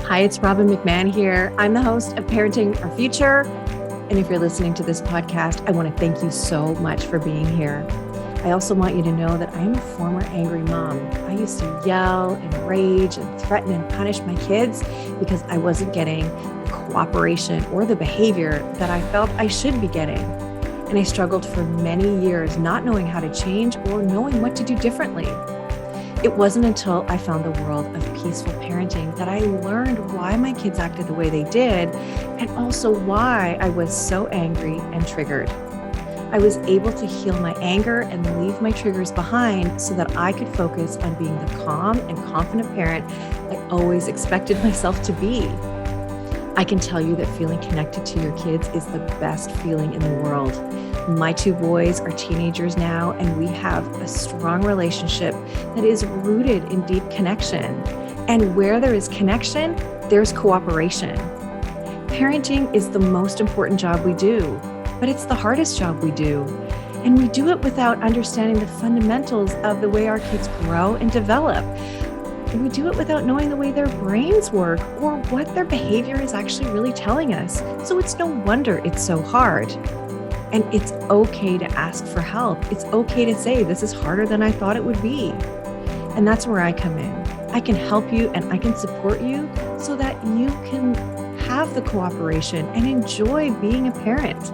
Hi, it's Robbin McMahon here. I'm the host of Parenting Our Future. And if you're listening to this podcast, I want to thank you so much for being here. I also want you to know that I am a former angry mom. I used to yell and rage and threaten and punish my kids because I wasn't getting the cooperation or the behavior that I felt I should be getting. And I struggled for many years not knowing how to change or knowing what to do differently. It wasn't until I found the world of peaceful parenting that I learned why my kids acted the way they did, and also why I was so angry and triggered. I was able to heal my anger and leave my triggers behind so that I could focus on being the calm and confident parent I always expected myself to be. I can tell you that feeling connected to your kids is the best feeling in the world. My two boys are teenagers now, and we have a strong relationship that is rooted in deep connection. And where there is connection, there's cooperation. Parenting is the most important job we do, but it's the hardest job we do. And we do it without understanding the fundamentals of the way our kids grow and develop. And we do it without knowing the way their brains work or what their behavior is actually really telling us. So it's no wonder it's so hard. And it's okay to ask for help. It's okay to say, this is harder than I thought it would be. And that's where I come in. I can help you and I can support you so that you can have the cooperation and enjoy being a parent.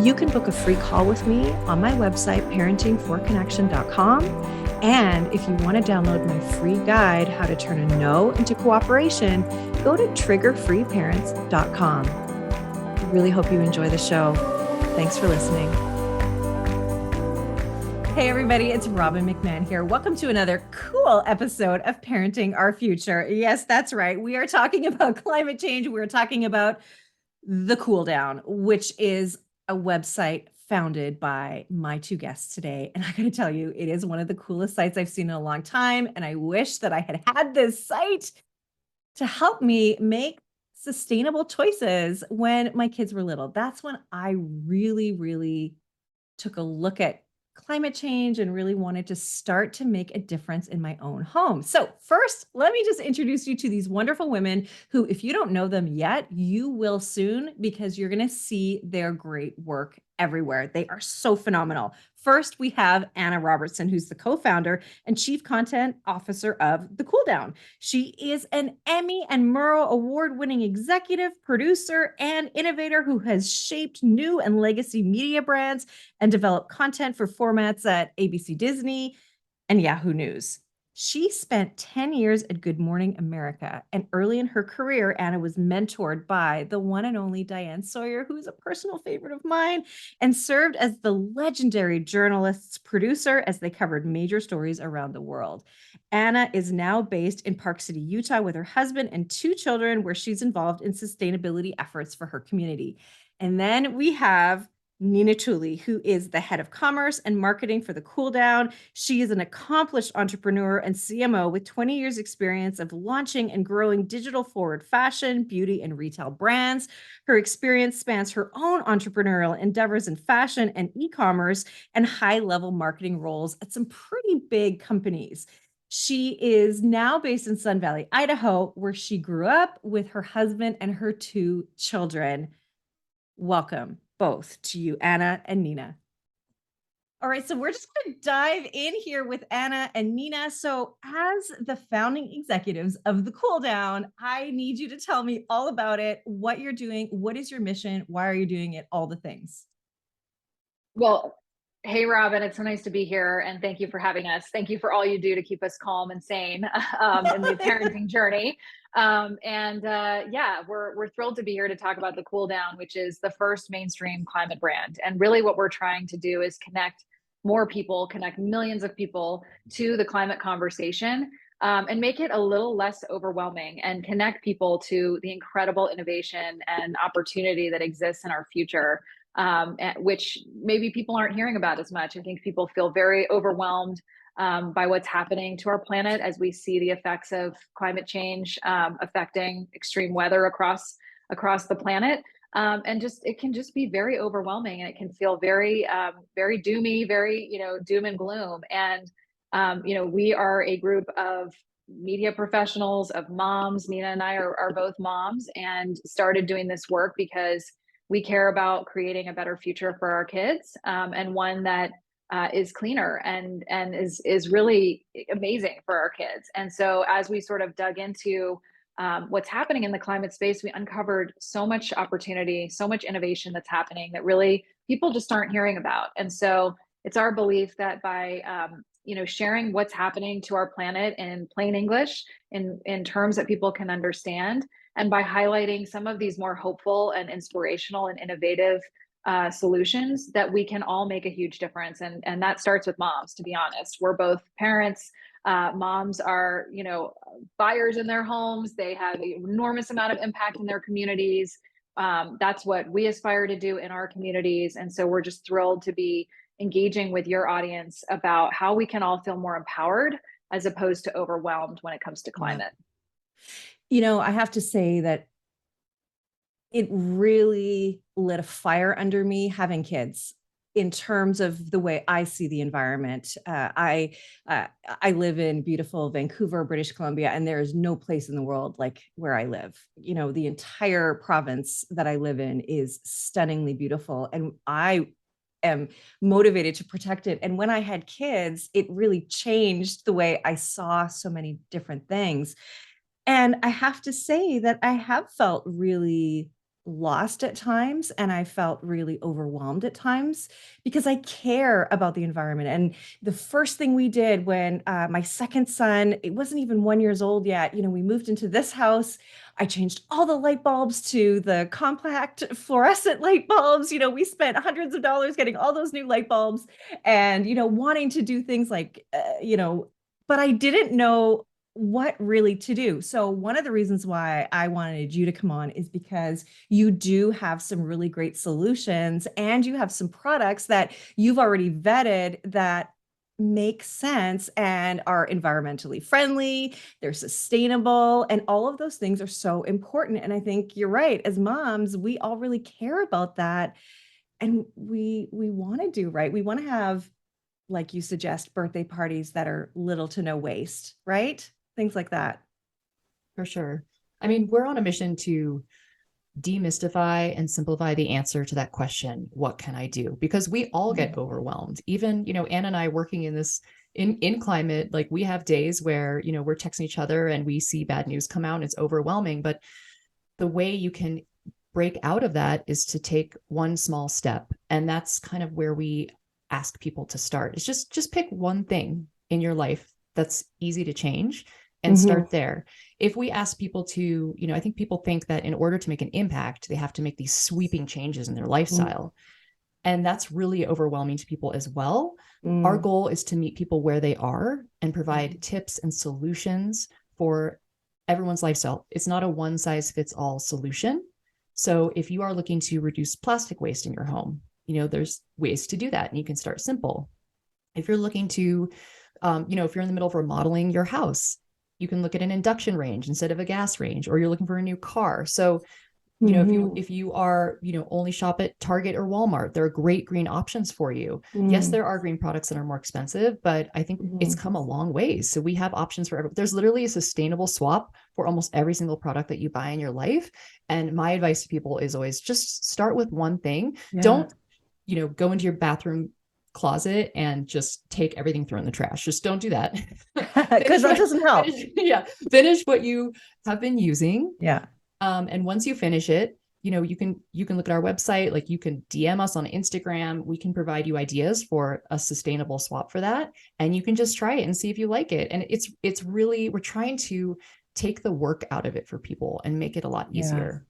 You can book a free call with me on my website, parentingforconnection.com. And if you want to download my free guide, How to Turn a No into Cooperation, go to triggerfreeparents.com. I really hope you enjoy the show. Thanks for listening. Hey, everybody, it's Robbin McMahon here. Welcome to another cool episode of Parenting Our Future. Yes, that's right. We are talking about climate change. We're talking about The Cool Down, which is a website founded by my two guests today. And I got to tell you, it is one of the coolest sites I've seen in a long time. And I wish that I had this site to help me make sustainable choices when my kids were little. That's when I really took a look at climate change and really wanted to start to make a difference in my own home. So first, let me just introduce you to these wonderful women who, if you don't know them yet, you will soon, because you're going to see their great work everywhere. They are so phenomenal. First, we have Anna Robertson, who's the co-founder and chief content officer of The Cool Down. She is an Emmy and Murrow award-winning executive, producer, and innovator who has shaped new and legacy media brands and developed content for formats at ABC Disney and Yahoo News. She spent 10 years at Good Morning America, and early in her career, Anna was mentored by the one and only Diane Sawyer, who is a personal favorite of mine, and served as the legendary journalist's producer as they covered major stories around the world. Anna is now based in Park City, Utah, with her husband and two children, where she's involved in sustainability efforts for her community. And then we have Nina Tully, who is the head of commerce and marketing for The Cool Down. She is an accomplished entrepreneur and CMO with 20 years experience of launching and growing digital forward fashion, beauty, and retail brands. Her experience spans her own entrepreneurial endeavors in fashion and e-commerce and high-level marketing roles at some pretty big companies. She is now based in Sun Valley, Idaho, where she grew up with her husband and her two children. Welcome both to you, Anna and Nina. All right, so we're just going to dive in here with Anna and Nina. So as the founding executives of The Cool Down, I need you to tell me all about it, what you're doing, what is your mission, why are you doing it, all the things. Well, hey, Robin, it's so nice to be here. And thank you for having us. Thank you for all you do to keep us calm and sane in the parenting journey. Yeah, we're thrilled to be here to talk about The Cool Down, which is the first mainstream climate brand. And really what we're trying to do is connect more people, connect millions of people to the climate conversation, and make it a little less overwhelming and connect people to the incredible innovation and opportunity that exists in our future, which maybe people aren't hearing about as much. I think people feel very overwhelmed by what's happening to our planet as we see the effects of climate change affecting extreme weather across the planet. And it can just be very overwhelming, and it can feel very doomy, very doom and gloom. And we are a group of media professionals, of moms. Mina and I are both moms, and started doing this work because we care about creating a better future for our kids, and one that is cleaner and is really amazing for our kids. And so as we sort of dug into what's happening in the climate space, we uncovered so much opportunity, so much innovation that's happening that really people just aren't hearing about. And so it's our belief that by sharing what's happening to our planet in plain English, in terms that people can understand, and by highlighting some of these more hopeful and inspirational and innovative solutions, that we can all make a huge difference. And that starts with moms. To be honest, we're both parents. Moms are, buyers in their homes. They have an enormous amount of impact in their communities. That's what we aspire to do in our communities. And so we're just thrilled to be engaging with your audience about how we can all feel more empowered as opposed to overwhelmed when it comes to climate. I have to say that it really lit a fire under me having kids in terms of the way I see the environment. I live in beautiful Vancouver, British Columbia, and there is no place in the world like where I live. The entire province that I live in is stunningly beautiful, and I am motivated to protect it. And when I had kids, it really changed the way I saw so many different things. And I have to say that I have felt really lost at times, and I felt really overwhelmed at times because I care about the environment. And the first thing we did when my second son, it wasn't even 1 year old yet, we moved into this house. I changed all the light bulbs to the compact fluorescent light bulbs. We spent hundreds of dollars getting all those new light bulbs and, wanting to do things like, but I didn't know what really to do. So one of the reasons why I wanted you to come on is because you do have some really great solutions, and you have some products that you've already vetted that make sense and are environmentally friendly, they're sustainable, and all of those things are so important. And I think you're right. As moms, we all really care about that, and we want to do right. We want to have, like you suggest, birthday parties that are little to no waste, right? Things like that. For sure. I mean, we're on a mission to demystify and simplify the answer to that question, what can I do? Because we all get overwhelmed. Even, Ann and I working in this in climate, like we have days where, we're texting each other and we see bad news come out and it's overwhelming. But the way you can break out of that is to take one small step. And that's kind of where we ask people to start. It's just pick one thing in your life that's easy to change and start there. If we ask people to, I think people think that in order to make an impact, they have to make these sweeping changes in their lifestyle. And that's really overwhelming to people as well. Our goal is to meet people where they are and provide tips and solutions for everyone's lifestyle. It's not a one size fits all solution. So if you are looking to reduce plastic waste in your home, there's ways to do that, and you can start simple. If you're looking to, if you're in the middle of remodeling your house, you can look at an induction range instead of a gas range, or you're looking for a new car. So, if you are, only shop at Target or Walmart, there are great green options for you. Yes, there are green products that are more expensive, but I think it's come a long ways. So we have options for everyone. There's literally a sustainable swap for almost every single product that you buy in your life. And my advice to people is always just start with one thing. Yeah. Don't, go into your bathroom closet and just take everything, throw in the trash. Just don't do that. Because that doesn't help. Finish what you have been using. Yeah. And once you finish it, you can look at our website, like you can DM us on Instagram. We can provide you ideas for a sustainable swap for that. And you can just try it and see if you like it. And it's really, we're trying to take the work out of it for people and make it a lot easier.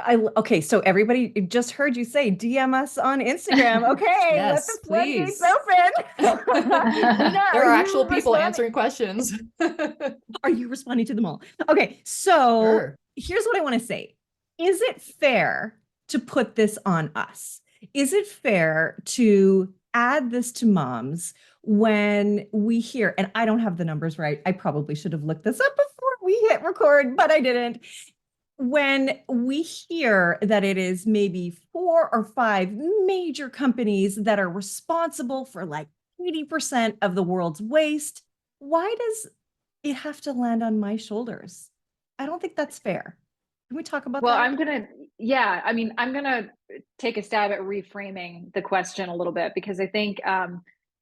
Okay, so everybody just heard you say DM us on Instagram. Okay, yes, let the please. floodgates open. Nina, there are actual people answering questions. Are you responding to them all? Okay, so here's what I want to say. Is it fair to put this on us? Is it fair to add this to moms when we hear, and I don't have the numbers right, I probably should have looked this up before we hit record, but I didn't. When we hear that it is maybe 4 or 5 major companies that are responsible for like 80% of the world's waste, why does it have to land on my shoulders? I don't think that's fair. Can we talk about Well, that? I'm gonna take a stab at reframing the question a little bit, because I think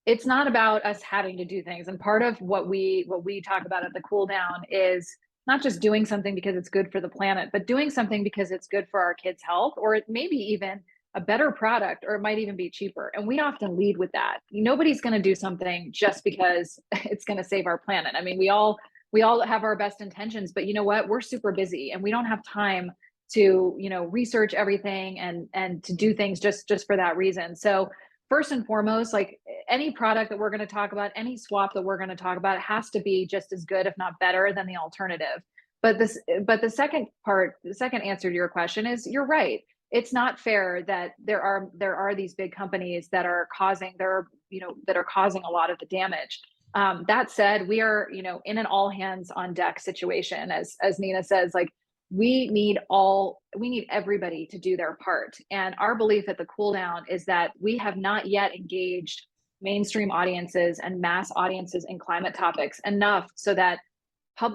it's not about us having to do things. And part of what we talk about at the cool down is not just doing something because it's good for the planet, but doing something because it's good for our kids' health, or it may be even a better product, or it might even be cheaper. And we often lead with that. Nobody's going to do something just because it's going to save our planet. I mean, we all have our best intentions, but you know what? We're super busy and we don't have time to, research everything and to do things just for that reason. So first and foremost, like any product that we're going to talk about, any swap that we're going to talk about, it has to be just as good, if not better, than the alternative. But the second part, the second answer to your question is, you're right. It's not fair that there are these big companies that are causing a lot of the damage. That said, we are, in an all hands on deck situation, as Nina says. Like, we need everybody to do their part. And our belief at the cool down is that we have not yet engaged mainstream audiences and mass audiences in climate topics enough so that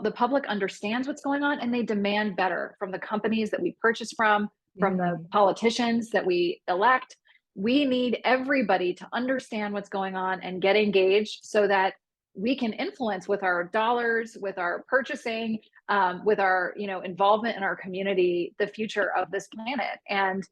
the public understands what's going on, and they demand better from the companies that we purchase from the politicians that we elect. We need everybody to understand what's going on and get engaged so that we can influence with our dollars, with our purchasing, with our involvement in our community, the future of this planet. And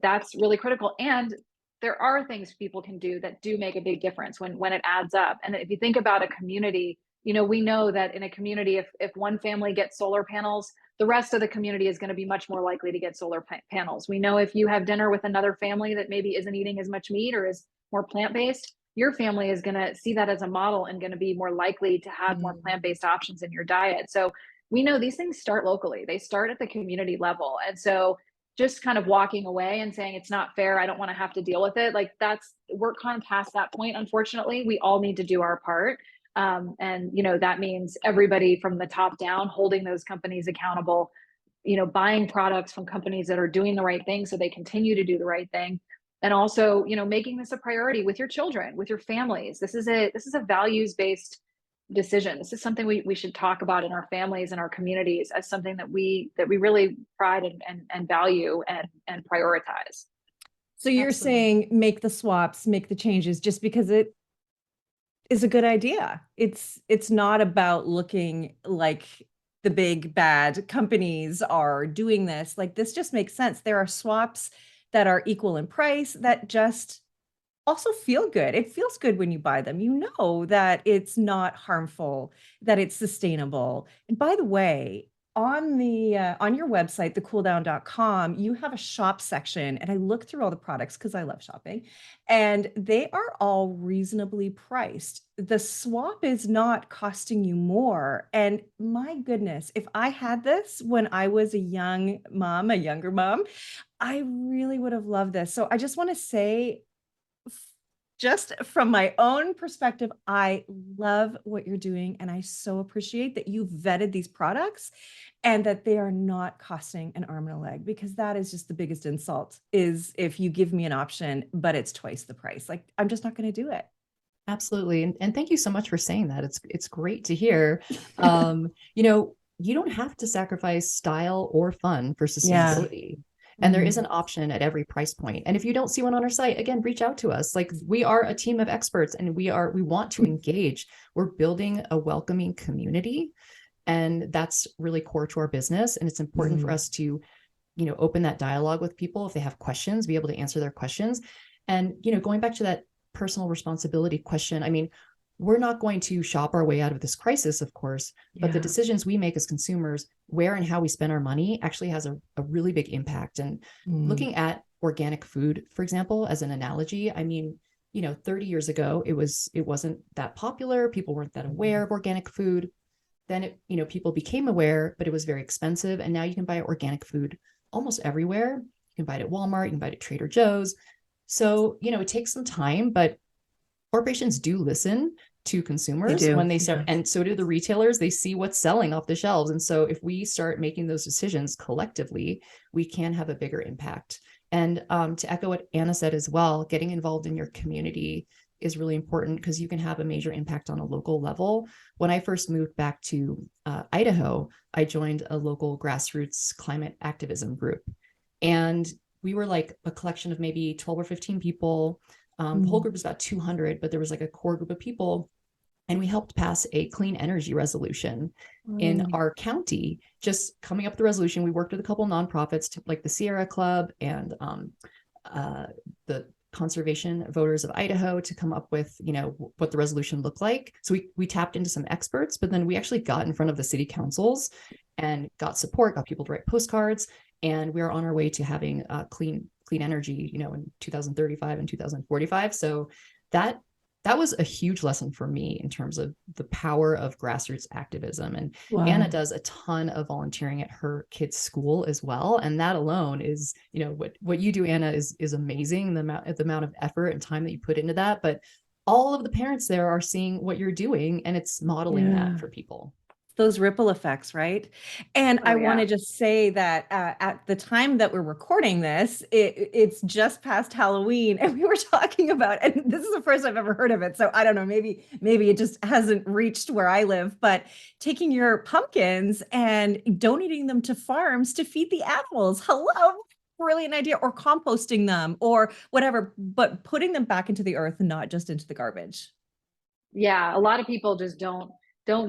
that's really critical. And there are things people can do that do make a big difference when it adds up. And if you think about a community, we know that in a community, if one family gets solar panels, the rest of the community is going to be much more likely to get solar panels. We know if you have dinner with another family that maybe isn't eating as much meat or is more plant-based, your family is going to see that as a model and going to be more likely to have more plant-based options in your diet. So we know these things start locally. They start at the community level. And so just kind of walking away and saying it's not fair, I don't want to have to deal with it, like we're kind of past that point. Unfortunately, we all need to do our part. And that means everybody from the top down holding those companies accountable, buying products from companies that are doing the right thing so they continue to do the right thing. And also, making this a priority with your children, with your families. This is a values-based decision. This is something we should talk about in our families and our communities as something that we really pride and value and prioritize. So you're Absolutely. saying make the swaps, make the changes just because it is a good idea. It's not about looking like the big bad companies are doing this. Like, this just makes sense. There are swaps that are equal in price that just also feel good. It feels good when you buy them. You know that it's not harmful, that it's sustainable. And by the way, on the on your website, thecooldown.com, you have a shop section, and I look through all the products because I love shopping, and they are all reasonably priced. The swap is not costing you more. And my goodness, if I had this when I was a younger mom, I really would have loved this. So I just want to say, just from my own perspective, I love what you're doing. And I so appreciate that you vetted these products and that they are not costing an arm and a leg, because that is just the biggest insult, is if you give me an option, but it's twice the price. Like, I'm just not going to do it. Absolutely. And thank you so much for saying that. It's great to hear. You don't have to sacrifice style or fun for sustainability. And there is an option at every price point. And if you don't see one on our site, again, reach out to us. Like, we are a team of experts and we want to engage. We're building a welcoming community. And that's really core to our business. And it's important for us to, open that dialogue with people. If they have questions, be able to answer their questions. And, going back to that personal responsibility question, I mean, we're not going to shop our way out of this crisis, of course, but the decisions we make as consumers, where and how we spend our money, actually has a really big impact. And looking at organic food, for example, as an analogy, I mean, 30 years ago, it wasn't that popular. People weren't that aware of organic food. Then people became aware, but it was very expensive. And now you can buy organic food almost everywhere. You can buy it at Walmart, you can buy it at Trader Joe's. So, it takes some time, but corporations do listen to consumers when they start, and so do the retailers. They see what's selling off the shelves. And so if we start making those decisions collectively, we can have a bigger impact. And to echo what Anna said as well, getting involved in your community is really important because you can have a major impact on a local level. When I first moved back to Idaho, I joined a local grassroots climate activism group. And we were like a collection of maybe 12 or 15 people. The whole group was about 200, but there was like a core group of people. And we helped pass a clean energy resolution in our county. Just coming up with the resolution, we worked with a couple nonprofits like the Sierra Club and the Conservation Voters of Idaho to come up with, what the resolution looked like. So we tapped into some experts, but then we actually got in front of the city councils and got support, got people to write postcards, and we are on our way to having clean energy, in 2035 and 2045. So that was a huge lesson for me in terms of the power of grassroots activism. And Anna does a ton of volunteering at her kids' school as well. And that alone is, what you do, Anna, is amazing. The amount of effort and time that you put into that. But all of the parents there are seeing what you're doing, and it's modeling that for people. Those ripple effects, right? And I want to just say that at the time that we're recording this, it's just past Halloween, and we were talking about, and this is the first I've ever heard of it, so I don't know, maybe it just hasn't reached where I live, but taking your pumpkins and donating them to farms to feed the animals. Hello. Brilliant idea. Or composting them or whatever, but putting them back into the earth and not just into the garbage. Yeah, a lot of people just don't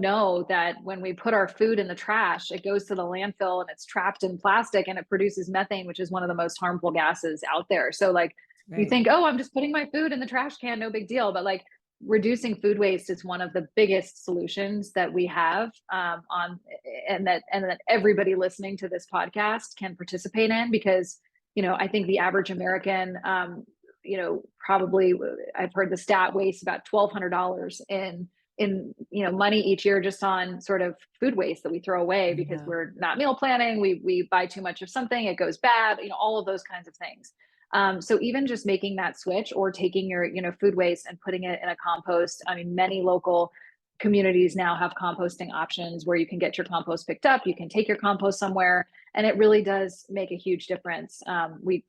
know that when we put our food in the trash, it goes to the landfill and it's trapped in plastic and it produces methane, which is one of the most harmful gases out there. So like you think, oh, I'm just putting my food in the trash can, no big deal. But like reducing food waste is one of the biggest solutions that we have and that everybody listening to this podcast can participate in, because, I think the average American, probably I've heard the stat wastes about $1,200 in money each year just on sort of food waste that we throw away because we're not meal planning, we buy too much of something, it goes bad, all of those kinds of things. So even just making that switch or taking your food waste and putting it in a compost. I mean, many local communities now have composting options where you can get your compost picked up, you can take your compost somewhere, and it really does make a huge difference. We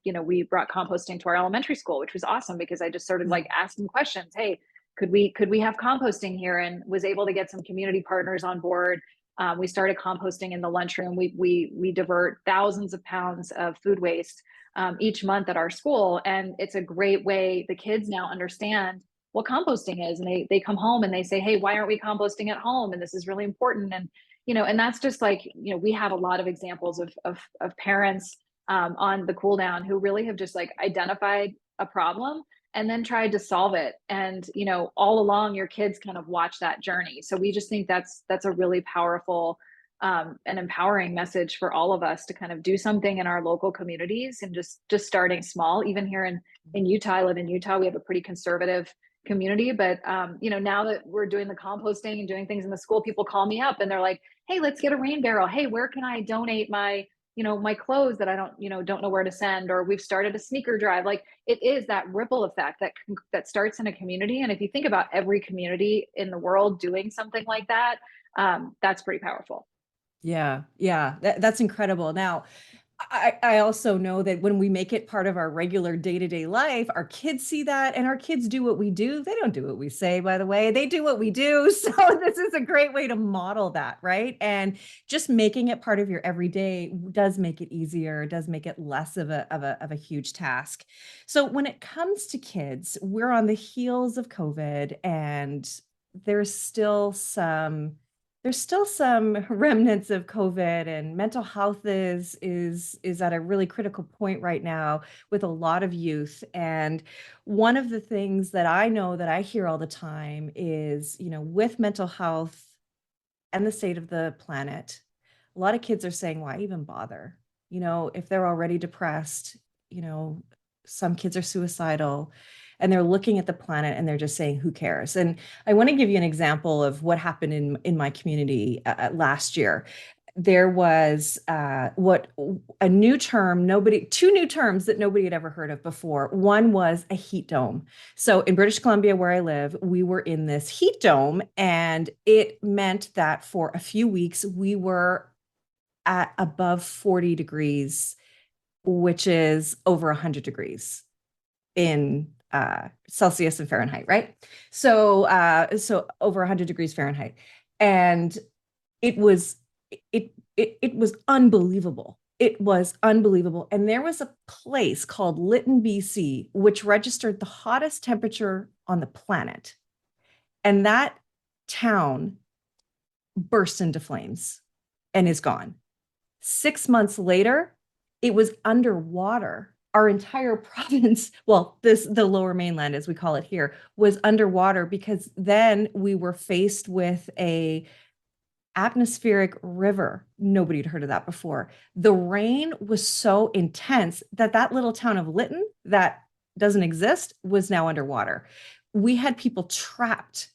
brought composting to our elementary school, which was awesome because I just started like asking questions. Hey, could we have composting here? And was able to get some community partners on board. We started composting in the lunchroom. We divert thousands of pounds of food waste each month at our school. And it's a great way. The kids now understand what composting is. And they come home and they say, hey, why aren't we composting at home? And this is really important. And, and that's just like, we have a lot of examples of parents on the cool down who really have just like identified a problem and then tried to solve it. And, all along your kids kind of watch that journey. So we just think that's a really powerful and empowering message for all of us to kind of do something in our local communities and just starting small. Even here in Utah, I live in Utah, we have a pretty conservative community, but now that we're doing the composting and doing things in the school, people call me up and they're like, hey, let's get a rain barrel. Hey, where can I donate my my clothes that I don't know where to send? Or we've started a sneaker drive. Like it is that ripple effect that starts in a community. And if you think about every community in the world doing something like that, that's pretty powerful. Yeah. That's incredible. Now, I also know that when we make it part of our regular day-to-day life, our kids see that, and our kids do what we do. They don't do what we say, by the way. They do what we do. So this is a great way to model that, right? And just making it part of your everyday does make it easier, does make it less of a huge task. So when it comes to kids, we're on the heels of COVID, and there's still some remnants of COVID, and mental health is at a really critical point right now with a lot of youth. And one of the things that I know that I hear all the time is, with mental health and the state of the planet, a lot of kids are saying, why even bother? If they're already depressed, some kids are suicidal, and they're looking at the planet and they're just saying, who cares? And I want to give you an example of what happened in my community last year. There was two new terms that nobody had ever heard of before. One was a heat dome. So in British Columbia, where I live, we were in this heat dome, and it meant that for a few weeks we were at above 40 degrees, which is over 100 degrees in Celsius and Fahrenheit, right? So over 100 degrees Fahrenheit, and it was it was unbelievable. It was unbelievable. And there was a place called Lytton, BC, which registered the hottest temperature on the planet. And that town burst into flames and is gone. 6 months later, it was underwater. Our entire province, well, the lower mainland, as we call it here, was underwater because then we were faced with a atmospheric river. Nobody had heard of that before. The rain was so intense that that little town of Lytton that doesn't exist was now underwater. We had people trapped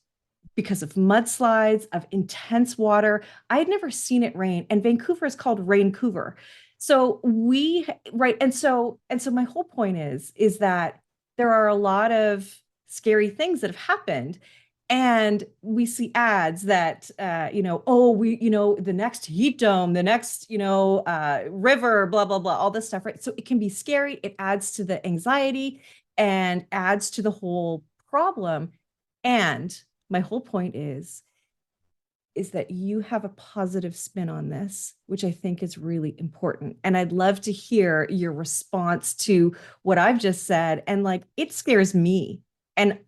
because of mudslides, of intense water. I had never seen it rain, and Vancouver is called Raincouver. So we, right, and so my whole point is that there are a lot of scary things that have happened, and we see ads that oh, we, the next heat dome, the next, river, blah blah blah, all this stuff, right? So it can be scary. It adds to the anxiety and adds to the whole problem. And my whole point is that you have a positive spin on this, which I think is really important. And I'd love to hear your response to what I've just said. And like, it scares me. And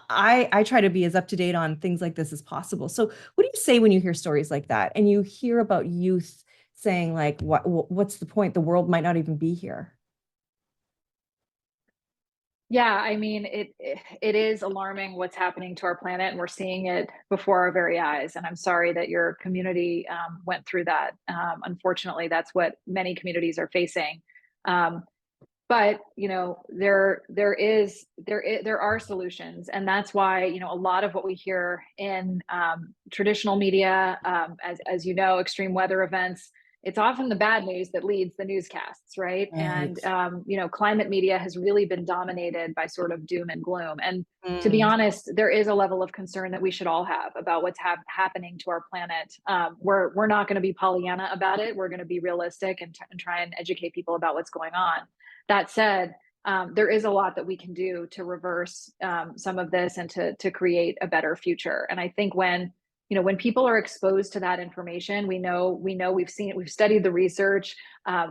I try to be as up to date on things like this as possible. So what do you say when you hear stories like that and you hear about youth saying like, what's the point? The world might not even be here. Yeah, I mean, it is alarming what's happening to our planet, and we're seeing it before our very eyes. And I'm sorry that your community went through that. Unfortunately, that's what many communities are facing. Um, but there are solutions, and that's why a lot of what we hear in traditional media, as extreme weather events, it's often the bad news that leads the newscasts, right? Right. And climate media has really been dominated by sort of doom and gloom. And to be Mm. honest, there is a level of concern that we should all have about what's happening to our planet. We're not going to be Pollyanna about it. We're going to be realistic and try and educate people about what's going on. That said, there is a lot that we can do to reverse some of this and to create a better future. And I think when people are exposed to that information, we know we've seen it, we've studied the research,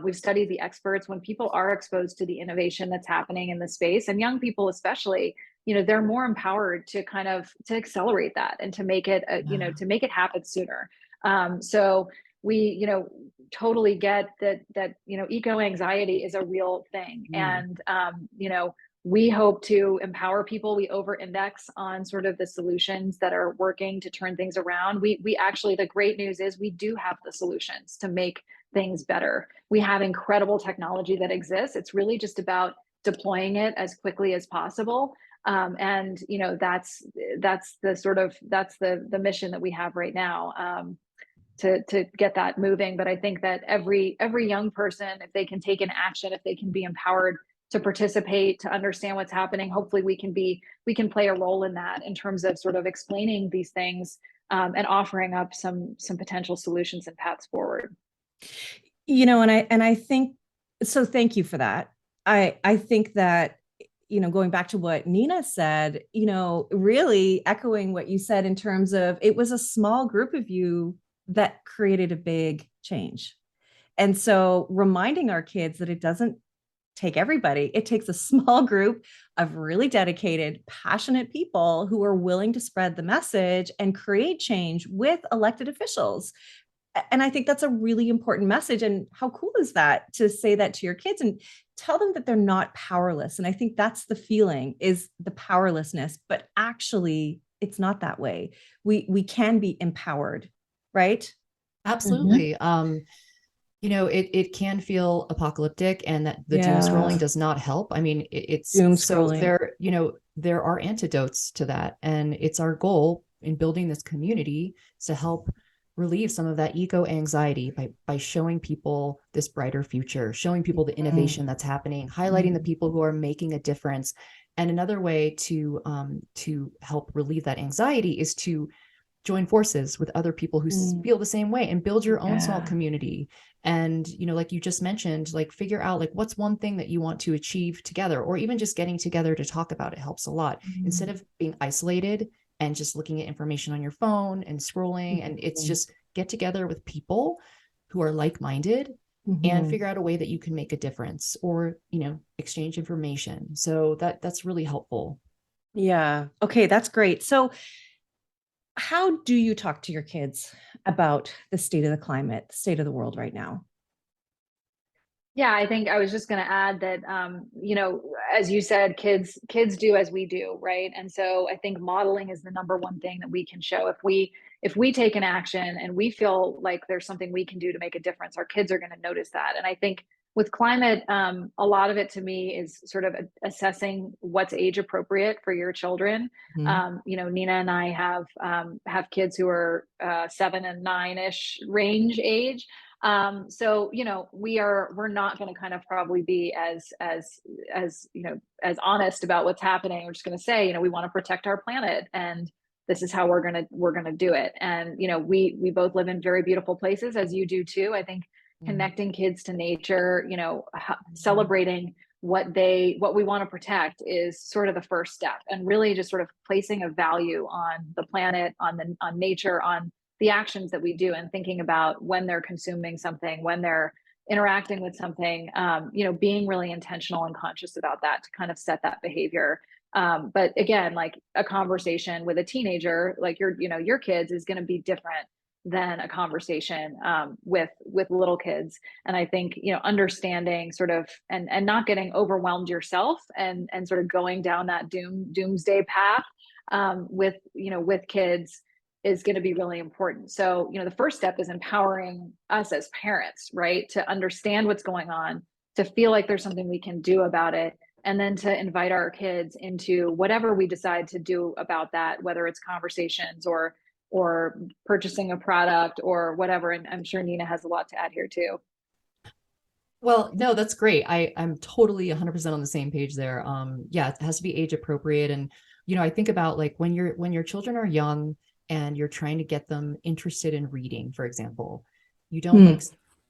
we've studied the experts. When people are exposed to the innovation that's happening in the space, and young people especially, they're more empowered to kind of to accelerate that and to make it to make it happen sooner. So we totally get that eco anxiety is a real thing. And we hope to empower people. We over index on sort of the solutions that are working to turn things around. We actually, the great news is we do have the solutions to make things better. We have incredible technology that exists. It's really just about deploying it as quickly as possible. And that's the mission that we have right now. To get that moving. But I think that every young person, if they can take an action, if they can be empowered to participate, to understand what's happening, hopefully we can play a role in that in terms of sort of explaining these things and offering up some potential solutions and paths forward. And I think so. Thank you for that. I think that going back to what Nina said, really echoing what you said in terms of it was a small group of you that created a big change. And so reminding our kids that it doesn't take everybody, it takes a small group of really dedicated, passionate people who are willing to spread the message and create change with elected officials. And I think that's a really important message. And how cool is that to say that to your kids and tell them that they're not powerless? And I think that's the feeling, is the powerlessness, but actually it's not that way. We can be empowered. Right? Absolutely. It can feel apocalyptic, and that the doom scrolling does not help. I mean, it's doom so scrolling. There are antidotes to that. And it's our goal in building this community to help relieve some of that eco anxiety by showing people this brighter future, showing people the innovation that's happening, highlighting the people who are making a difference. And another way to help relieve that anxiety is to join forces with other people who feel the same way and build your own small Yeah. community. And, you know, like you just mentioned, like figure out like what's one thing that you want to achieve together, or even just getting together to talk about it helps a lot. Instead of being isolated and just looking at information on your phone and scrolling. And it's just get together with people who are like-minded and figure out a way that you can make a difference, or, you know, exchange information. So that's really helpful. Yeah. Okay, that's great. So how do you talk to your kids about the state of the climate, the state of the world right now? Yeah, I think I was just going to add that, you know, as you said, kids do as we do, right? And so I think modeling is the number one thing that we can show. If we take an action and we feel like there's something we can do to make a difference, our kids are going to notice that. And I think with climate, a lot of it to me is sort of assessing what's age appropriate for your children. You know, Nina and I have kids who are 7 and 9-ish range age. So, you know, we're not going to kind of probably be as, you know, as honest about what's happening. We're just going to say, you know, we want to protect our planet, and this is how we're going to do it. And, you know, we both live in very beautiful places, as you do too. I think connecting kids to nature, you know, celebrating what we want to protect is sort of the first step, and really just sort of placing a value on the planet, on nature, on the actions that we do, and thinking about when they're consuming something, when they're interacting with something, you know, being really intentional and conscious about that to kind of set that behavior. But again, like a conversation with a teenager, like your kids, is going to be different than a conversation with little kids. And I think, you know, understanding sort of and not getting overwhelmed yourself, and sort of going down that doomsday path with kids is going to be really important. So, you know, the first step is empowering us as parents, right? To understand what's going on, to feel like there's something we can do about it, and then to invite our kids into whatever we decide to do about that, whether it's conversations or purchasing a product or whatever. And I'm sure Nina has a lot to add here too. Well, no, that's great. I'm totally 100% on the same page there. Yeah, it has to be age appropriate. And, you know, I think about like when your children are young and you're trying to get them interested in reading, for example, you don't like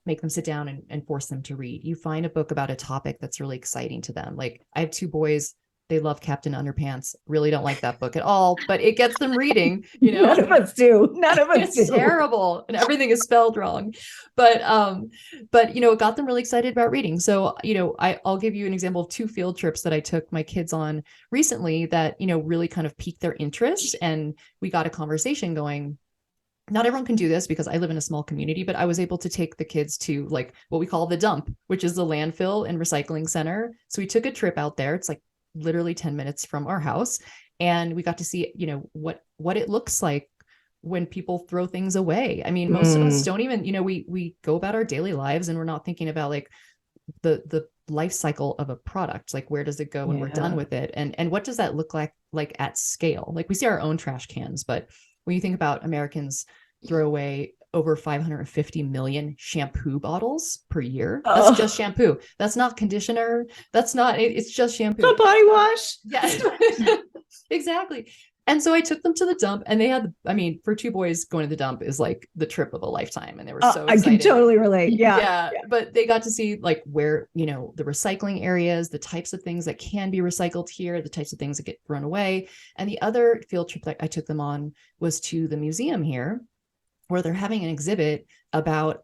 make them sit down and force them to read. You find a book about a topic that's really exciting to them. Like I have 2 boys, they love Captain Underpants. Really don't like that book at all, but it gets them reading, you know. None of us do. None of us It's do. terrible, and everything is spelled wrong. But you know, it got them really excited about reading. So, you know, I'll give you an example of 2 field trips that I took my kids on recently that, you know, really kind of piqued their interest, and we got a conversation going. Not everyone can do this because I live in a small community, but I was able to take the kids to like what we call the dump, which is the landfill and recycling center. So we took a trip out there. It's like literally 10 minutes from our house. And we got to see, you know, what it looks like when people throw things away. I mean, most of us don't even, you know, we go about our daily lives and we're not thinking about like the life cycle of a product. Like where does it go when we're done with it? And what does that look like at scale? Like we see our own trash cans, but when you think about Americans throw away over 550 million shampoo bottles per year. That's just shampoo. That's not conditioner. It's just shampoo. The body wash. Yes, exactly. And so I took them to the dump, and they had, I mean, for 2 boys, going to the dump is like the trip of a lifetime. And they were so excited. I can totally relate. Yeah. But they got to see like where, you know, the recycling areas, the types of things that can be recycled here, the types of things that get thrown away. And the other field trip that I took them on was to the museum here, where they're having an exhibit about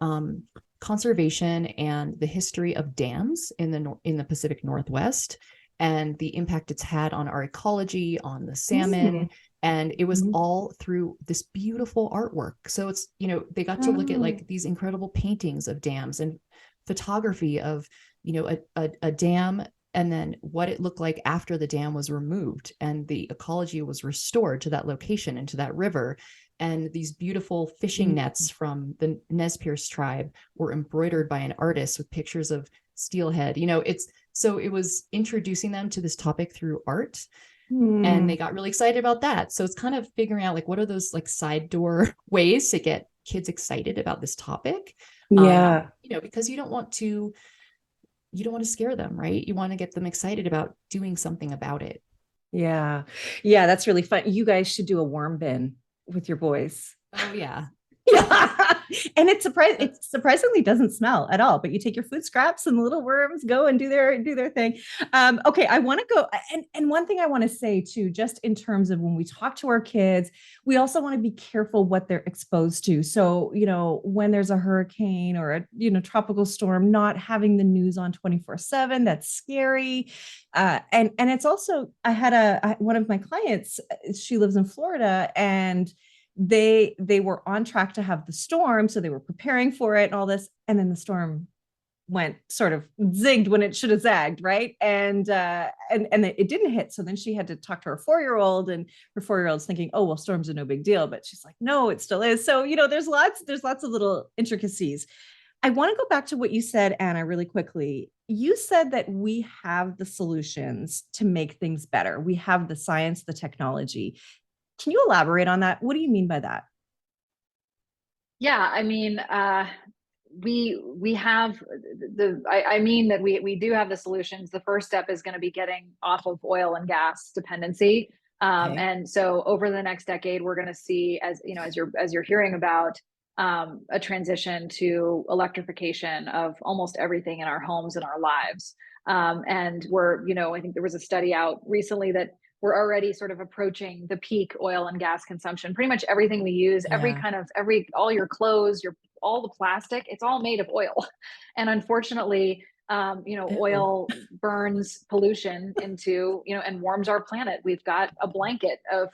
conservation and the history of dams in the Pacific Northwest, and the impact it's had on our ecology, on the salmon. And it was all through this beautiful artwork. So it's, you know, they got to look at like these incredible paintings of dams and photography of, you know, a dam, and then what it looked like after the dam was removed and the ecology was restored to that location and to that river. And these beautiful fishing nets from the Nez Perce tribe were embroidered by an artist with pictures of steelhead. You know, it was introducing them to this topic through art, and they got really excited about that. So it's kind of figuring out like, what are those like side door ways to get kids excited about this topic? You know, because you don't want to scare them, right? You want to get them excited about doing something about it. Yeah. That's really fun. You guys should do a worm bin. with your boys. Oh yeah. Yeah. And it surprisingly doesn't smell at all, but you take your food scraps and the little worms go and do their thing. Okay, I want to go, and one thing I want to say too, just in terms of when we talk to our kids, we also want to be careful what they're exposed to. So, when there's a hurricane or a tropical storm, not having the news on 24/7, that's scary. And it's also, I had one of my clients, she lives in Florida, and they were on track to have the storm, so they were preparing for it and all this, and then the storm went sort of zigged when it should have zagged, right? And it didn't hit. So then she had to talk to her 4-year-old, and her 4-year-old's thinking, oh well, storms are no big deal, but she's like, no, it still is. So there's lots of little intricacies. I want to go back to what you said, Anna, really quickly. You said that we have the solutions to make things better. We have the science, the technology. Can you elaborate on that? What do you mean by that? Yeah, I mean, we have I mean that we do have the solutions. The first step is going to be getting off of oil and gas dependency. Okay. And so over the next decade, we're going to see, as you're hearing about, a transition to electrification of almost everything in our homes and our lives. And I think there was a study out recently that we're already sort of approaching the peak oil and gas consumption. Pretty much everything we use, Yeah. all your clothes, all the plastic, it's all made of oil. And unfortunately, Ew. oil burns pollution into, and warms our planet. We've got a blanket of,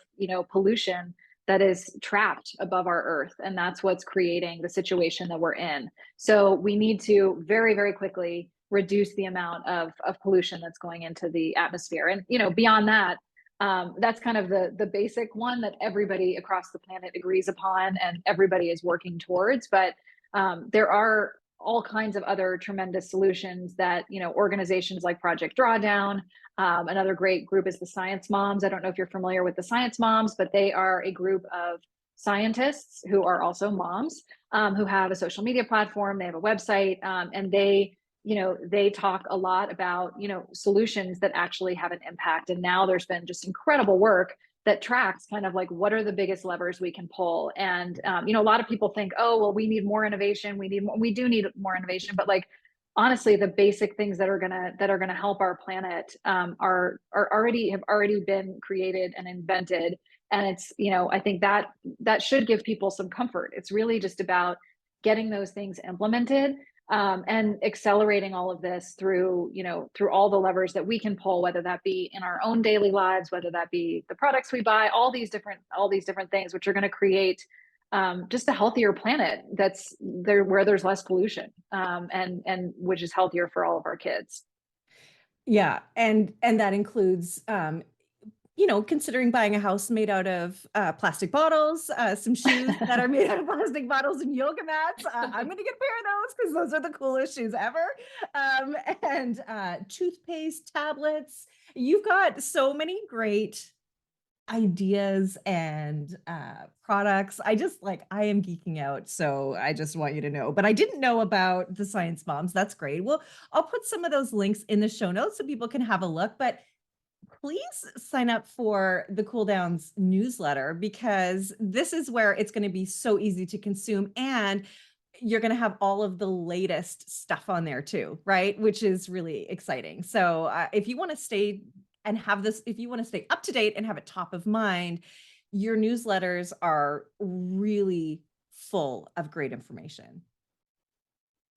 pollution that is trapped above our earth. And that's what's creating the situation that we're in. So we need to very, very quickly reduce the amount of pollution that's going into the atmosphere. And, beyond that, that's kind of the basic one that everybody across the planet agrees upon and everybody is working towards. But there are all kinds of other tremendous solutions that organizations like Project Drawdown. Another great group is the Science Moms. I don't know if you're familiar with the Science Moms, but they are a group of scientists who are also moms, who have a social media platform. They have a website, and they talk a lot about solutions that actually have an impact. And now there's been just incredible work that tracks kind of like what are the biggest levers we can pull. And a lot of people think, oh well, we need more innovation, we do need more innovation, but like honestly, the basic things that are gonna help our planet have already been created and invented. And it's I think that should give people some comfort. It's really just about getting those things implemented, and accelerating all of this through all the levers that we can pull, whether that be in our own daily lives, whether that be the products we buy, all these different things, which are going to create just a healthier planet that's there, where there's less pollution, and which is healthier for all of our kids. Yeah, and that includes considering buying a house made out of plastic bottles, some shoes that are made out of plastic bottles, and yoga mats. I'm going to get a pair of those because those are the coolest shoes ever. And toothpaste, tablets. You've got so many great ideas and products. I am geeking out. So I just want you to know. But I didn't know about the Science Moms. That's great. Well, I'll put some of those links in the show notes so people can have a look. But please sign up for the Cool Downs newsletter, because this is where it's going to be so easy to consume, and you're going to have all of the latest stuff on there too, right? Which is really exciting. So if you want to stay up to date and have it top of mind, your newsletters are really full of great information.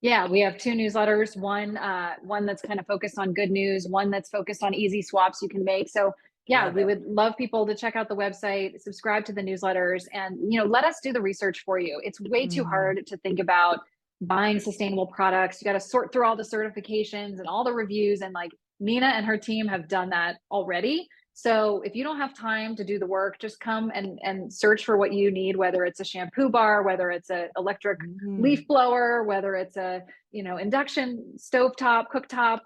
Yeah, we have two newsletters. One that's kind of focused on good news, one that's focused on easy swaps you can make. So yeah, Love we it. would love people to check out the website, subscribe to the newsletters, and let us do the research for you. It's way too Mm. hard to think about buying sustainable products. You got to sort through all the certifications and all the reviews, and like Nina and her team have done that already. So if you don't have time to do the work, just come and search for what you need, whether it's a shampoo bar, whether it's an electric Mhm. leaf blower, whether it's a induction stovetop, cooktop.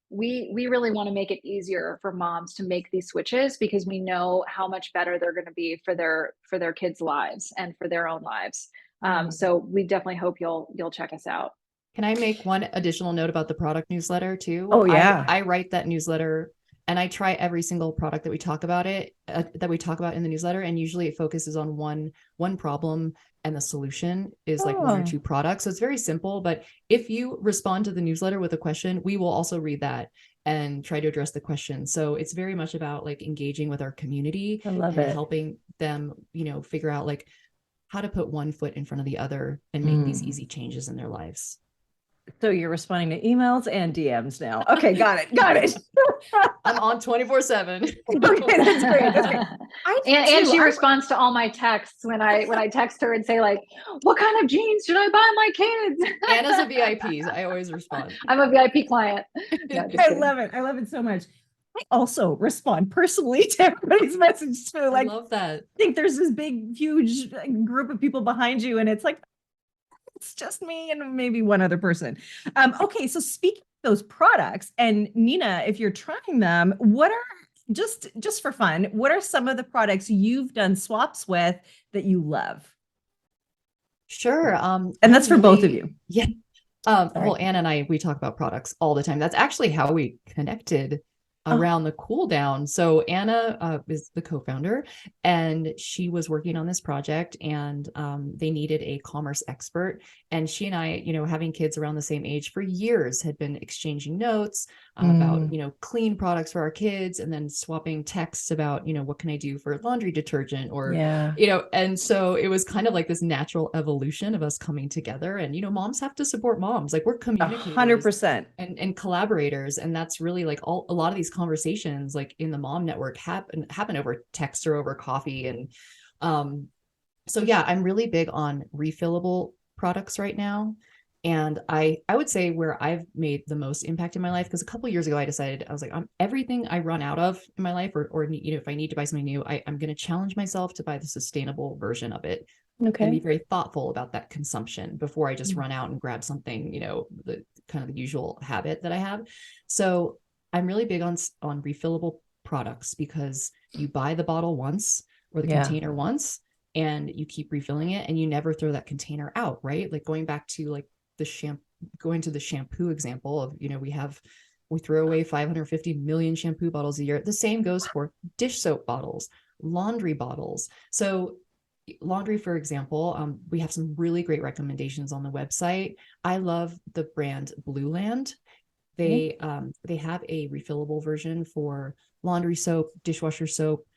We really want to make it easier for moms to make these switches, because we know how much better they're going to be for their kids' lives and for their own lives. Mm. So we definitely hope you'll check us out. Can I make one additional note about the product newsletter too? Oh I yeah. I write that newsletter And I try every single product that we talk about in the newsletter. And usually it focuses on one problem, and the solution is like one or two products. So it's very simple. But if you respond to the newsletter with a question, we will also read that and try to address the question. So it's very much about like engaging with our community I love and it. helping them, figure out like how to put one foot in front of the other and make these easy changes in their lives. So you're responding to emails and DMs now. Okay, got it. I'm on 24/7. Okay, that's great. And she responds to all my texts when I text her and say like, what kind of jeans should I buy my kids? Anna's a VIP. I always respond. I'm a VIP client. No, I love it. I love it so much. I also respond personally to everybody's message too. Like, I love that. I think there's this big, huge group of people behind you, and it's like, it's just me and maybe one other person. Okay, so speaking of those products, and Nina, if you're trying them, what are just for fun, what are some of the products you've done swaps with that you love? Sure. And that's for both of you. Yeah. Well, Anna and I, we talk about products all the time. That's actually how we connected around the cool down. So Anna is the co-founder, and she was working on this project, and they needed a commerce expert. And she and I, having kids around the same age for years, had been exchanging notes about, clean products for our kids, and then swapping texts about, what can I do for laundry detergent, or, and so it was kind of like this natural evolution of us coming together. And, moms have to support moms. Like, we're communicators 100% and collaborators. And that's really like a lot of these conversations like in the mom network happen over text or over coffee. And so yeah, I'm really big on refillable products right now. And I would say where I've made the most impact in my life, because a couple of years ago I decided, I was like, everything I run out of in my life, or if I need to buy something new, I'm going to challenge myself to buy the sustainable version of it. Okay. And be very thoughtful about that consumption before I just run out and grab something, the kind of the usual habit that I have. So I'm really big on refillable products, because you buy the bottle once or the container once, and you keep refilling it, and you never throw that container out, right? Like going back to like going to the shampoo example of, we throw away 550 million shampoo bottles a year. The same goes for dish soap bottles, laundry bottles. So laundry, for example, we have some really great recommendations on the website. I love the brand Blue Land. They have a refillable version for laundry soap, dishwasher soap,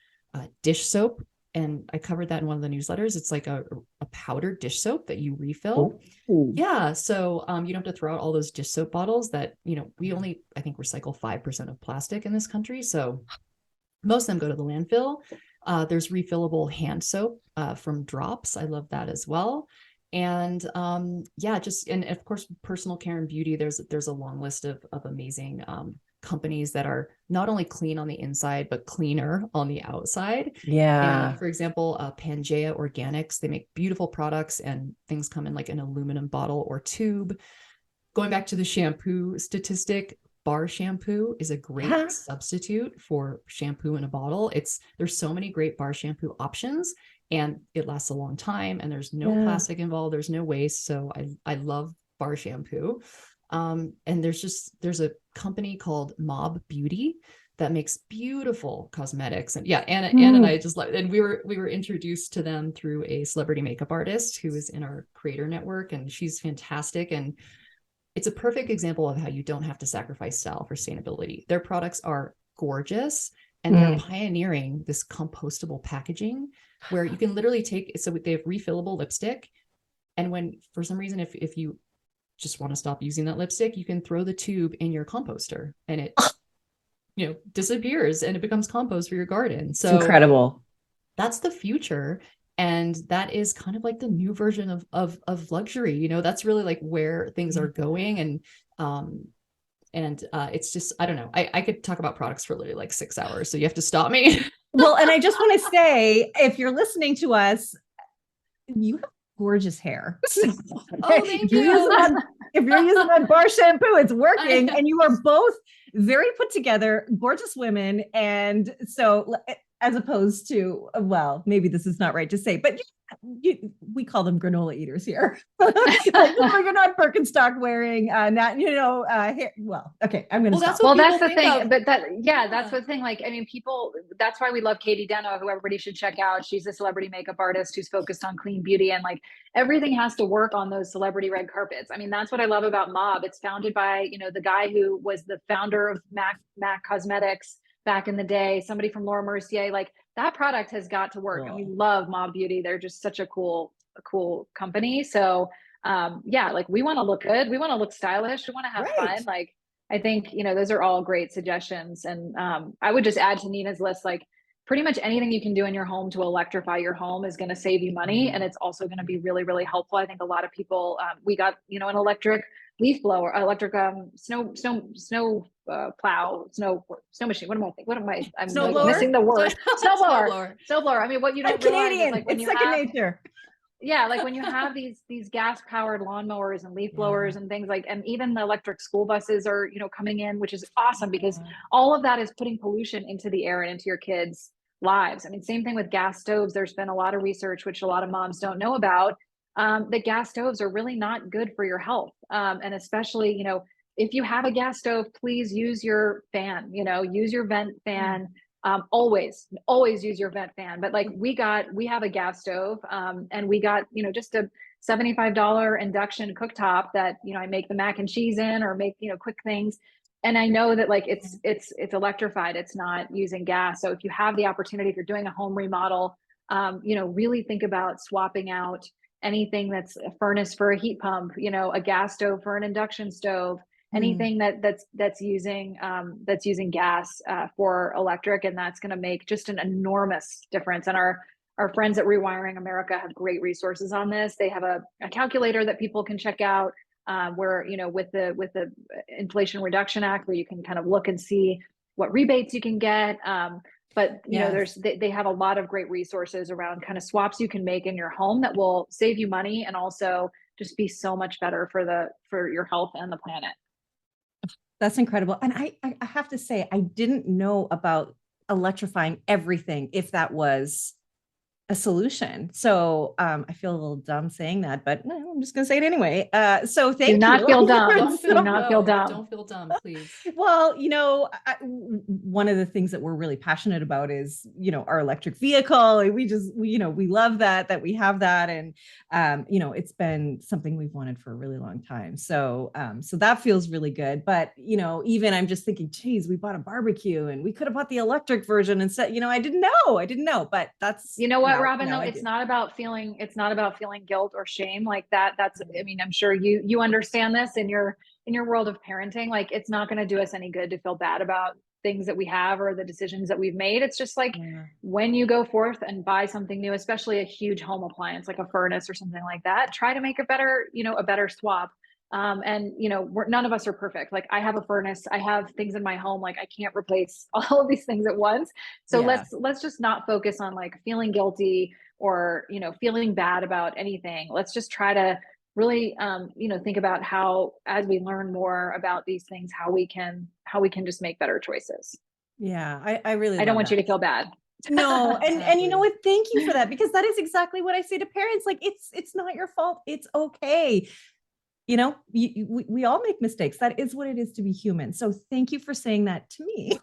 dish soap. And I covered that in one of the newsletters. It's like a powdered dish soap that you refill. Oh. Yeah. So you don't have to throw out all those dish soap bottles that, we only, I think, recycle 5% of plastic in this country. So most of them go to the landfill. There's refillable hand soap from Drops. I love that as well. And and of course, personal care and beauty, there's a long list of amazing companies that are not only clean on the inside, but cleaner on the outside. Yeah. And, for example, Pangea Organics, they make beautiful products, and things come in like an aluminum bottle or tube. Going back to the shampoo statistic, bar shampoo is a great substitute for shampoo in a bottle. There's so many great bar shampoo options, and it lasts a long time, and there's no plastic involved. There's no waste. So I love bar shampoo. And there's a company called Mob Beauty that makes beautiful cosmetics. And Anna and I just like, and we were introduced to them through a celebrity makeup artist who is in our creator network, and she's fantastic. And it's a perfect example of how you don't have to sacrifice style for sustainability. Their products are gorgeous, and they're pioneering this compostable packaging where you can literally so they have refillable lipstick. And when, for some reason, if you just want to stop using that lipstick, you can throw the tube in your composter, and it, disappears, and it becomes compost for your garden. So it's incredible. That's the future. And that is kind of like the new version of luxury. That's really like where things are going. And it's just, I don't know. I could talk about products for literally like 6 hours. So you have to stop me. Well, and I just want to say, if you're listening to us, you have gorgeous hair. Oh, thank you. If you're using that bar shampoo, it's working. And you are both very put together, gorgeous women. And so as opposed to, well, maybe this is not right to say, but we call them granola eaters here. Like, you're not Birkenstock wearing, not, well, okay, I'm going to stop. Well, that's the thing, but that's the thing. Like, I mean, people, that's why we love Katie Deno, who everybody should check out. She's a celebrity makeup artist who's focused on clean beauty, and like everything has to work on those celebrity red carpets. I mean, that's what I love about Mob. It's founded by, the guy who was the founder of MAC Cosmetics back in the day, somebody from Laura Mercier. Like, that product has got to work. Cool. And we love Mob Beauty. They're just such a cool company. So like, we want to look good. We want to look stylish. We want to have fun. Like, I think, those are all great suggestions. And I would just add to Nina's list, like, pretty much anything you can do in your home to electrify your home is going to save you money. And it's also going to be really, really helpful. I think a lot of people, we got, an electric leaf blower, electric snow plow, snow machine. What am I thinking? I'm like missing the word. Snow blower. I mean, what you don't realize is, like, when it's you second have nature. Yeah, like when you have these gas powered lawnmowers and leaf blowers and things like, and even the electric school buses are, coming in, which is awesome because all of that is putting pollution into the air and into your kids' lives. I mean, same thing with gas stoves. There's been a lot of research, which a lot of moms don't know about, that gas stoves are really not good for your health. And especially, if you have a gas stove, please use your fan, use your vent fan. Always use your vent fan. But like, we have a gas stove, and we got, just a $75 induction cooktop that, I make the mac and cheese in, or make, quick things. And I know that, like, it's electrified, it's not using gas. So if you have the opportunity, if you're doing a home remodel, really think about swapping out anything that's a furnace for a heat pump, a gas stove for an induction stove, anything that's using gas for electric, and that's going to make just an enormous difference. And our friends at Rewiring America have great resources on this. They have a calculator that people can check out, where, with the Inflation Reduction Act, where you can kind of look and see what rebates you can get. But they have a lot of great resources around kind of swaps you can make in your home that will save you money and also just be so much better for your health and the planet. That's incredible. And I have to say, I didn't know about electrifying everything, if that was a solution. So I feel a little dumb saying that, but no, I'm just going to say it anyway. So thank you. Do not feel dumb. Don't feel dumb, please. Well, one of the things that we're really passionate about is, our electric vehicle. We love that we have that. And, it's been something we've wanted for a really long time. So, so that feels really good. But, even I'm just thinking, geez, we bought a barbecue and we could have bought the electric version instead. I didn't know, but that's, what, Robbin, though, it's not about feeling guilt or shame like that. I mean, I'm sure you understand this in your world of parenting. Like, it's not going to do us any good to feel bad about things that we have or the decisions that we've made. It's just like, when you go forth and buy something new, especially a huge home appliance like a furnace or something like that, try to make a better swap. And none of us are perfect. Like, I have a furnace, I have things in my home, like I can't replace all of these things at once. So let's just not focus on like feeling guilty or, feeling bad about anything. Let's just try to really, think about how, as we learn more about these things, how we can just make better choices. Yeah. I really, I don't want you to feel bad. No. And you know what? Thank you for that, because that is exactly what I say to parents. Like, it's not your fault. It's okay. We all make mistakes. That is what it is to be human. So thank you for saying that to me.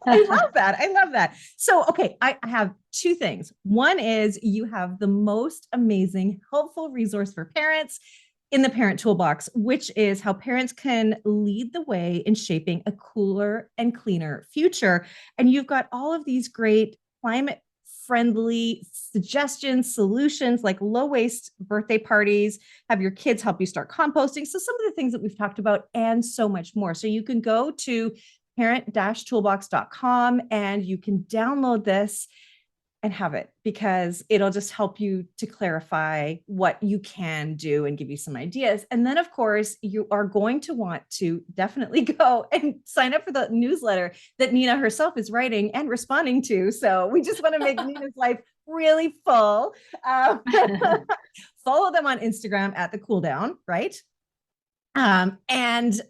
I love that. So, okay, I have two things. One is you have the most amazing, helpful resource for parents in the Parent Toolbox, which is how parents can lead the way in shaping a cooler and cleaner future. And you've got all of these great climate friendly suggestions, solutions, like low waste birthday parties, have your kids help you start composting. So some of the things that we've talked about and so much more. So you can go to parent-toolbox.com and you can download this and have it, because it'll just help you to clarify what you can do and give you some ideas. And then, of course, you are going to want to definitely go and sign up for the newsletter that Nina herself is writing and responding to. So we just want to make Nina's life really full. Follow them on Instagram at The Cool Down, right? And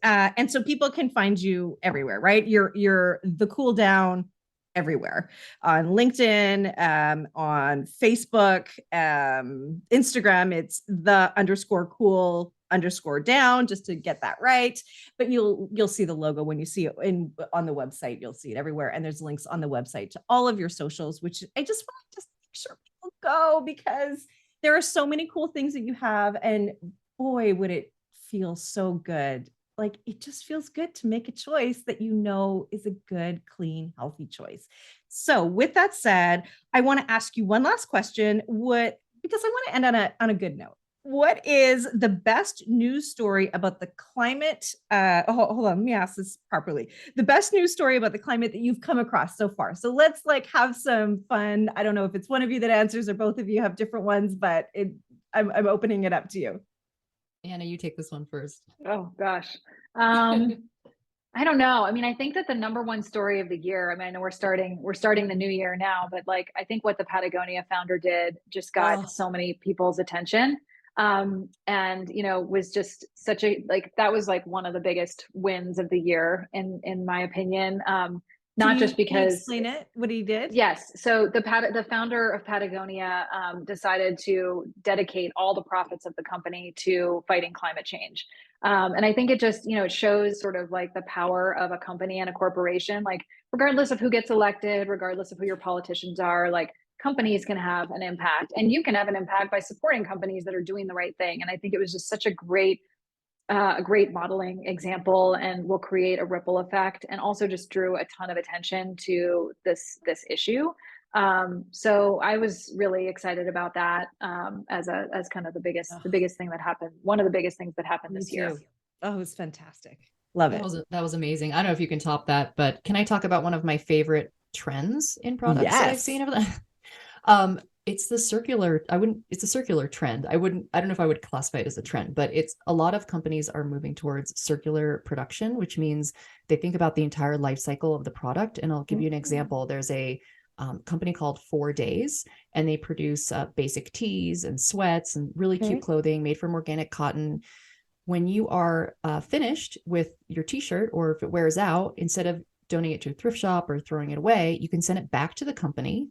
so people can find you everywhere, right? You're The Cool Down everywhere on LinkedIn, on Facebook, Instagram. It's the_cool_down, just to get that right. But you'll see the logo when you see it on the website. You'll see it everywhere, and there's links on the website to all of your socials, which I just want to make sure people go, because there are so many cool things that you have, and boy, would it feel so good. Like, it just feels good to make a choice that you know is a good, clean, healthy choice. So with that said, I want to ask you one last question. Because I want to end on a good note. What is the best news story about the climate? Hold on, let me ask this properly. The best news story about the climate that you've come across so far. So let's have some fun. I don't know if it's one of you that answers or both of you have different ones, but I'm opening it up to you. Anna, you take this one first. Oh gosh. I don't know. I mean, I think that the number one story of the year, I mean, I know we're starting the new year now, but I think what the Patagonia founder did just got so many people's attention. And was just such that was one of the biggest wins of the year in my opinion. Not just because. Can you explain it, what he did? Yes. So the founder of Patagonia decided to dedicate all the profits of the company to fighting climate change. And I think it just, it shows sort of the power of a company and a corporation, regardless of who gets elected, regardless of who your politicians are, companies can have an impact, and you can have an impact by supporting companies that are doing the right thing. And I think it was just such a great modeling example, and will create a ripple effect, and also just drew a ton of attention to this issue. So I was really excited about that as kind of the biggest thing that happened. One of the biggest things that happened this year. Oh, it was fantastic. Love it. That was amazing. I don't know if you can top that, but can I talk about one of my favorite trends in products that I've seen over the it's a circular trend. I don't know if I would classify it as a trend, but it's a lot of companies are moving towards circular production, which means they think about the entire life cycle of the product. And I'll give you an example. There's a company called 4 Days, and they produce basic tees and sweats and really cute clothing made from organic cotton. When you are finished with your t-shirt, or if it wears out, instead of donating it to a thrift shop or throwing it away, you can send it back to the company.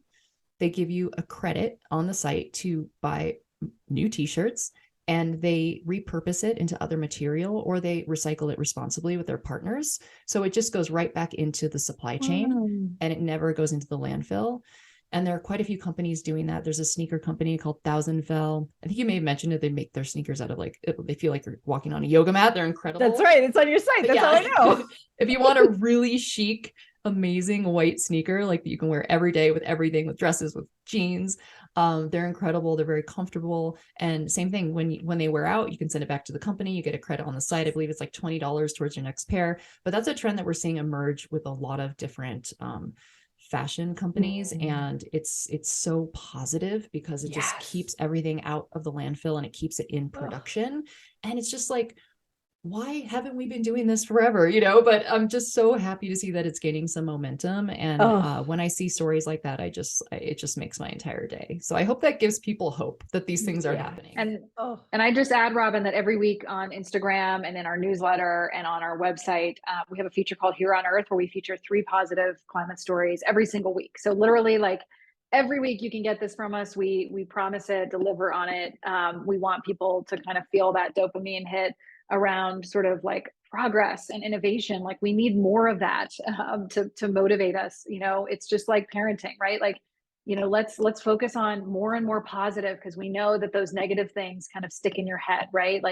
They give you a credit on the site to buy new t-shirts, and they repurpose it into other material, or they recycle it responsibly with their partners. So it just goes right back into the supply chain, and it never goes into the landfill. And there are quite a few companies doing that. There's a sneaker company called Thousand Fell. I think you may have mentioned it. They make their sneakers out of they feel like you're walking on a yoga mat. They're incredible. That's right. It's on your site. That's how I know. If you want a really chic, amazing white sneaker that you can wear every day with everything, with dresses, with jeans, they're incredible. They're very comfortable. And same thing, when they wear out, you can send it back to the company. You get a credit on the site. I believe it's $20 towards your next pair. But that's a trend that we're seeing emerge with a lot of different fashion companies, and it's so positive because it just keeps everything out of the landfill, and it keeps it in production. And it's just why haven't we been doing this forever? But I'm just so happy to see that it's gaining some momentum. And when I see stories like that, it just makes my entire day. So I hope that gives people hope that these things are happening. And I just add, Robbin, that every week on Instagram and in our newsletter and on our website, we have a feature called Here on Earth, where we feature 3 positive climate stories every single week. So literally every week you can get this from us. We promise it, deliver on it. We want people to kind of feel that dopamine hit around sort of progress and innovation. We need more of that to motivate us. It's just like parenting, right? Let's focus on more and more positive, because we know that those negative things kind of stick in your head, right?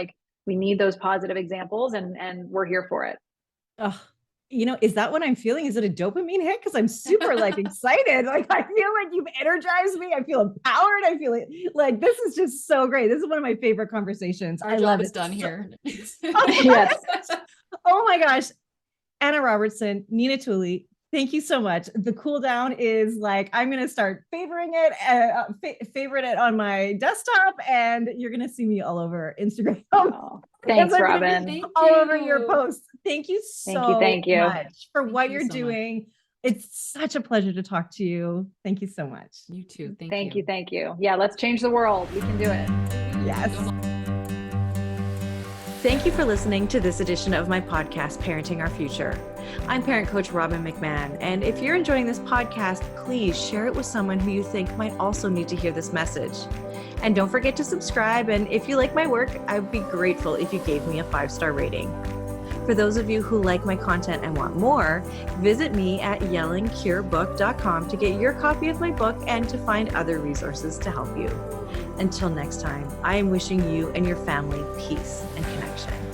We need those positive examples, and we're here for it. Is that what I'm feeling? Is it a dopamine hit? Because I'm super excited. I feel like you've energized me. I feel empowered. I feel this is just so great. This is one of my favorite conversations. Our job is done here. Yes. Oh my gosh. Anna Robertson, Nina Tooley, thank you so much. The cool down is I'm going to start favorite it on my desktop, and you're going to see me all over Instagram. Thanks, Robbin. All over your posts. Thank you so much for what you're doing. It's such a pleasure to talk to you. Thank you so much. You too. Thank you. Thank you. Yeah, let's change the world. We can do it. Yes. Thank you for listening to this edition of my podcast, Parenting Our Future. I'm parent coach Robbin McMahon, and if you're enjoying this podcast, please share it with someone who you think might also need to hear this message. And don't forget to subscribe, and if you like my work, I would be grateful if you gave me a 5-star rating. For those of you who like my content and want more, visit me at yellingcurebook.com to get your copy of my book and to find other resources to help you. Until next time, I am wishing you and your family peace and connection.